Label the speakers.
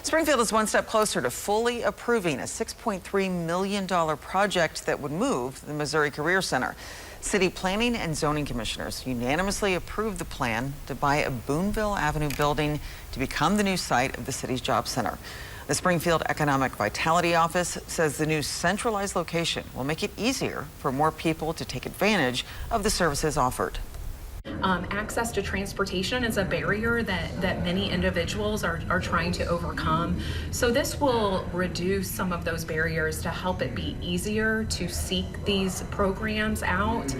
Speaker 1: Springfield is one step closer to fully approving a $6.3 million project that would move the Missouri Career Center. City Planning and Zoning commissioners unanimously approved the plan to buy a Boonville Avenue building to become the new site of the city's job center. The Springfield Economic Vitality Office says the new centralized location will make it easier for more people to take advantage of the services offered.
Speaker 2: Access to transportation is a barrier that many individuals are trying to overcome. So this will reduce some of those barriers to help it be easier to seek these programs out.